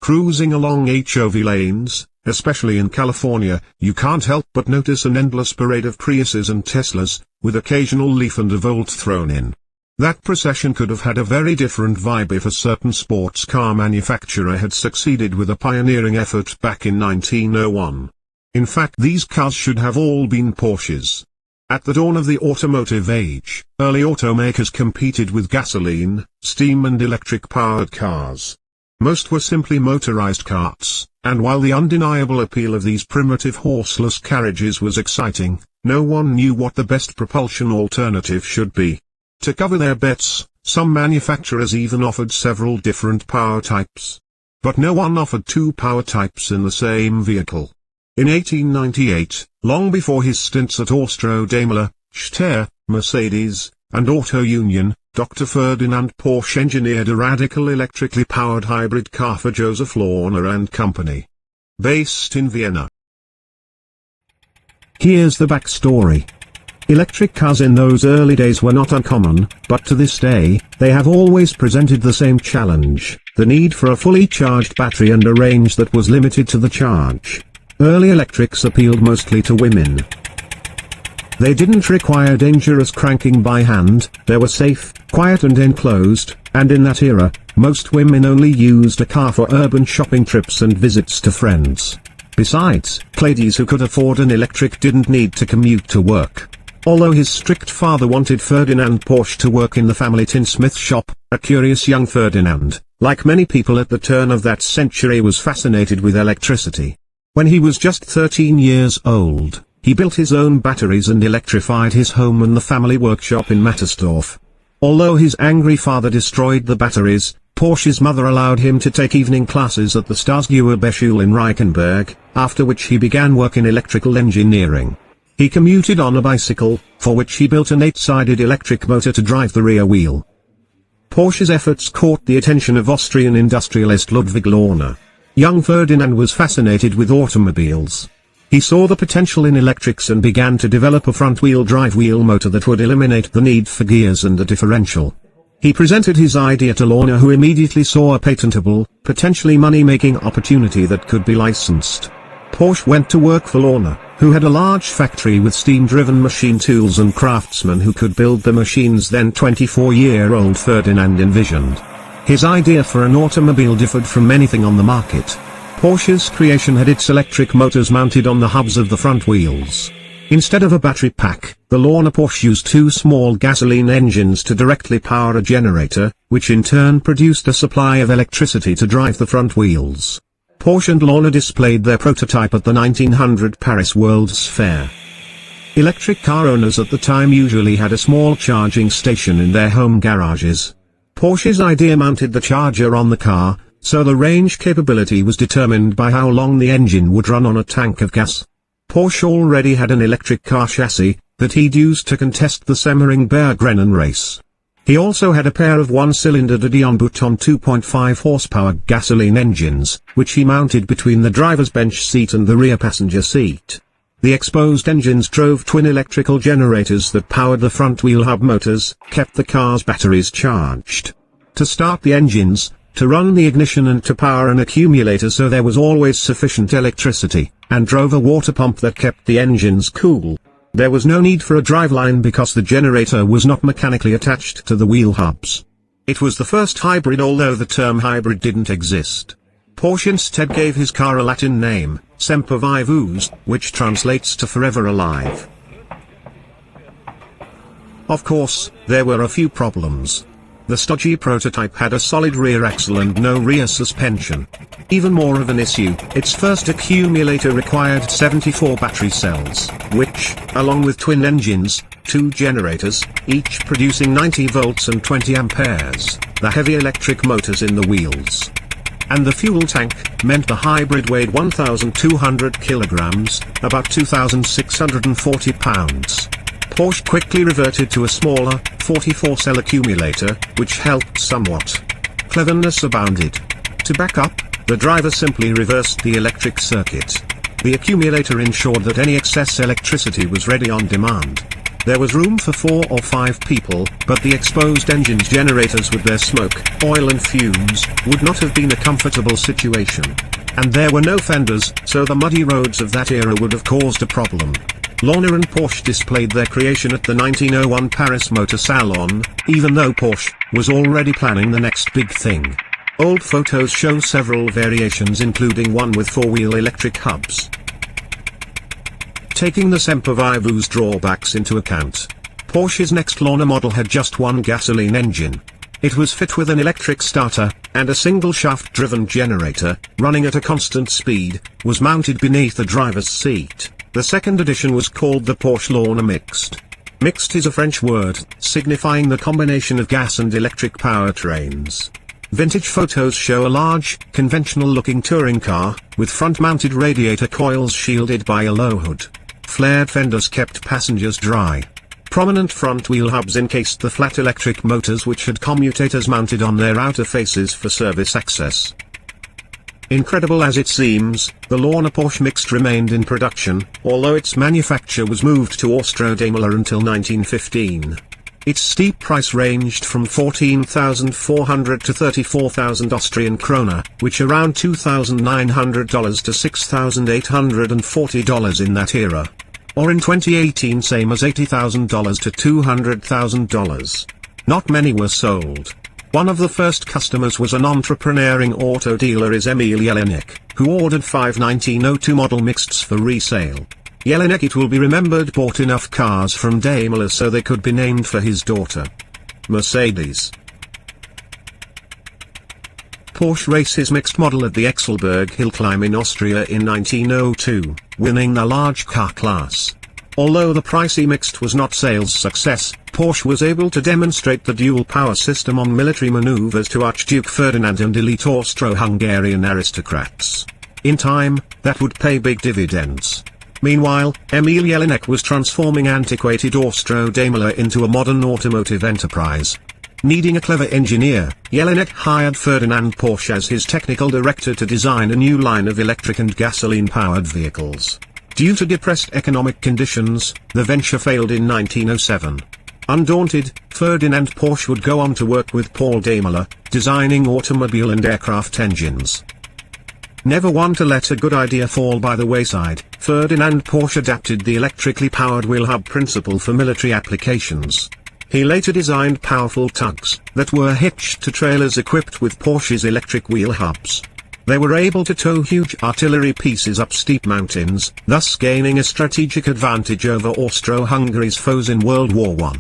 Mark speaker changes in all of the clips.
Speaker 1: Cruising along HOV lanes, especially in California, you can't help but notice an endless parade of Priuses and Teslas, with occasional Leaf and a Volt thrown in. That procession could have had a very different vibe if a certain sports car manufacturer had succeeded with a pioneering effort back in 1901. In fact, these cars should have all been Porsches. At the dawn of the automotive age, early automakers competed with gasoline, steam and electric-powered cars. Most were simply motorized carts, and while the undeniable appeal of these primitive horseless carriages was exciting, no one knew what the best propulsion alternative should be. To cover their bets, some manufacturers even offered several different power types. But no one offered two power types in the same vehicle. In 1898, long before his stints at Austro-Daimler, Steyr, Mercedes, and Auto Union, Dr. Ferdinand Porsche engineered a radical electrically powered hybrid car for Joseph Lorner and Company. Based in Vienna.
Speaker 2: Here's the backstory. Electric cars in those early days were not uncommon, but to this day, they have always presented the same challenge, the need for a fully charged battery and a range that was limited to the charge. Early electrics appealed mostly to women. They didn't require dangerous cranking by hand, they were safe, quiet and enclosed, and in that era, most women only used a car for urban shopping trips and visits to friends. Besides, ladies who could afford an electric didn't need to commute to work. Although his strict father wanted Ferdinand Porsche to work in the family tinsmith shop, a curious young Ferdinand, like many people at the turn of that century, was fascinated with electricity. When he was just 13 years old, he built his own batteries and electrified his home and the family workshop in Mattersdorf. Although his angry father destroyed the batteries, Porsche's mother allowed him to take evening classes at the Staatsgewerbeschule in Reichenberg, after which he began work in electrical engineering. He commuted on a bicycle, for which he built an 8-sided electric motor to drive the rear wheel. Porsche's efforts caught the attention of Austrian industrialist Ludwig Lorner. Young Ferdinand was fascinated with automobiles. He saw the potential in electrics and began to develop a front-wheel drive wheel motor that would eliminate the need for gears and a differential. He presented his idea to Lorner, who immediately saw a patentable, potentially money-making opportunity that could be licensed. Porsche went to work for Lorner, who had a large factory with steam-driven machine tools and craftsmen who could build the machines then 24-year-old Ferdinand envisioned. His idea for an automobile differed from anything on the market. Porsche's creation had its electric motors mounted on the hubs of the front wheels. Instead of a battery pack, the Lorner Porsche used two small gasoline engines to directly power a generator, which in turn produced a supply of electricity to drive the front wheels. Porsche and Lorner displayed their prototype at the 1900 Paris World's Fair. Electric car owners at the time usually had a small charging station in their home garages. Porsche's idea mounted the charger on the car, so the range capability was determined by how long the engine would run on a tank of gas. Porsche already had an electric car chassis that he'd used to contest the Semmering-Bergrennen race. He also had a pair of one-cylinder Didion Bouton 2.5 horsepower gasoline engines, which he mounted between the driver's bench seat and the rear passenger seat. The exposed engines drove twin electrical generators that powered the front-wheel hub motors, kept the car's batteries charged. To start the engines, to run the ignition and to power an accumulator so there was always sufficient electricity, and drove a water pump that kept the engines cool. There was no need for a driveline because the generator was not mechanically attached to the wheel hubs. It was the first hybrid, although the term hybrid didn't exist. Porsche instead gave his car a Latin name, Semper Vivus, which translates to forever alive. Of course, there were a few problems. The stodgy prototype had a solid rear axle and no rear suspension. Even more of an issue, its first accumulator required 74 battery cells, which, along with twin engines, two generators, each producing 90 volts and 20 amperes, the heavy electric motors in the wheels. And the fuel tank meant the hybrid weighed 1,200 kilograms, about 2,640 pounds. Porsche quickly reverted to a smaller, 44-cell accumulator, which helped somewhat. Cleverness abounded. To back up, the driver simply reversed the electric circuit. The accumulator ensured that any excess electricity was ready on demand.
Speaker 1: There was room for 4 or 5 people, but the exposed engines generators with their smoke, oil and fumes, would not have been a comfortable situation. And there were no fenders, so the muddy roads of that era would have caused a problem. Lorna and Porsche displayed their creation at the 1901 Paris Motor Salon, even though Porsche was already planning the next big thing. Old photos show several variations, including one with 4-wheel electric hubs. Taking the Sempervivu's drawbacks into account, Porsche's next Lorna model had just one gasoline engine. It was fit with an electric starter, and a single shaft-driven generator, running at a constant speed, was mounted beneath the driver's seat. The second edition was called the Porsche Lorna Mixed. Mixed is a French word, signifying the combination of gas and electric powertrains. Vintage photos show a large, conventional-looking touring car, with front-mounted radiator coils shielded by a low hood. Flared fenders kept passengers dry. Prominent front-wheel hubs encased the flat electric motors, which had commutators mounted on their outer faces for service access. Incredible as it seems, the Lorna Porsche Mixed remained in production, although its manufacture was moved to Austro-Daimler until 1915. Its steep price ranged from 14,400 to 34,000 Austrian krona, which around $2,900 to $6,840 in that era. Or in 2018 same as $80,000 to $200,000. Not many were sold. One of the first customers was an entrepreneuring auto dealer is Emil Jelinek, who ordered 5 1902 model mixeds for resale. Jelinek, it will be remembered, bought enough cars from Daimler so they could be named for his daughter. Mercedes. Porsche race his mixed model at the Exelberg hill climb in Austria in 1902, winning the large car class. Although the pricey mixed was not sales success, Porsche was able to demonstrate the dual power system on military maneuvers to Archduke Ferdinand and elite Austro-Hungarian aristocrats. In time, that would pay big dividends. Meanwhile, Emil Jelinek was transforming antiquated Austro-Daimler into a modern automotive enterprise. Needing a clever engineer, Jelinek hired Ferdinand Porsche as his technical director to design a new line of electric and gasoline-powered vehicles. Due to depressed economic conditions, the venture failed in 1907. Undaunted, Ferdinand Porsche would go on to work with Paul Daimler, designing automobile and aircraft engines. Never one to let a good idea fall by the wayside, Ferdinand Porsche adapted the electrically powered wheel hub principle for military applications. He later designed powerful tugs that were hitched to trailers equipped with Porsche's electric wheel hubs. They were able to tow huge artillery pieces up steep mountains, thus gaining a strategic advantage over Austro-Hungary's foes in World War I.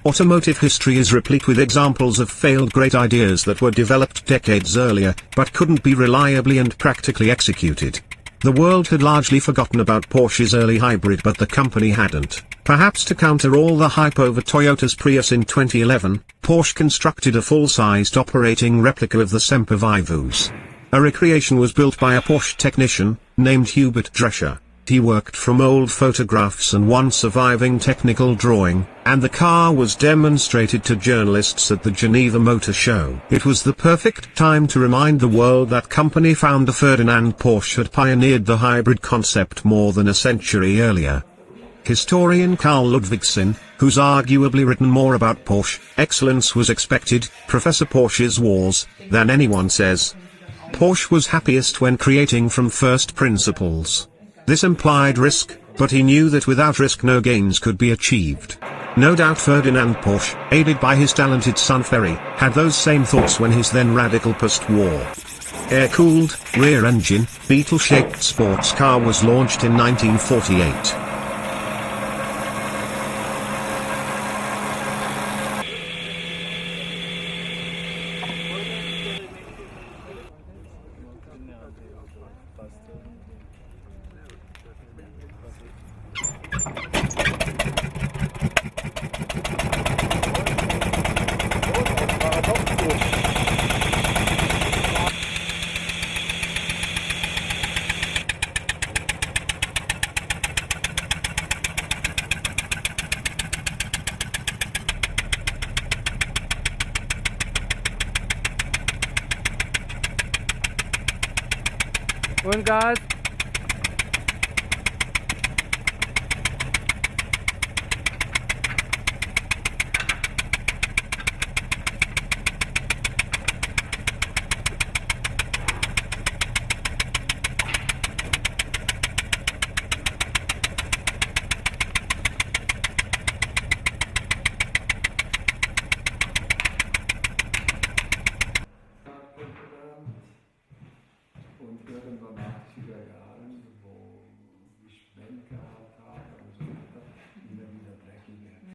Speaker 1: Automotive history is replete with examples of failed great ideas that were developed decades earlier, but couldn't be reliably and practically executed. The world had largely forgotten about Porsche's early hybrid, but the company hadn't. Perhaps to counter all the hype over Toyota's Prius in 2011, Porsche constructed a full-sized operating replica of the Sempervivus. A recreation was built by a Porsche technician, named Hubert Drescher. He worked from old photographs and one surviving technical drawing, and the car was demonstrated to journalists at the Geneva Motor Show. It was the perfect time to remind the world that company founder Ferdinand Porsche had pioneered the hybrid concept more than a century earlier. Historian Carl Ludwigsen, who's arguably written more about Porsche excellence was expected, Professor Porsche's Wars, than anyone says. Porsche was happiest when creating from first principles. This implied risk, but he knew that without risk no gains could be achieved. No doubt Ferdinand Porsche, aided by his talented son Ferry, had those same thoughts when his then radical post-war air-cooled, rear-engine, beetle-shaped sports car was launched in 1948.
Speaker 3: Und Gas.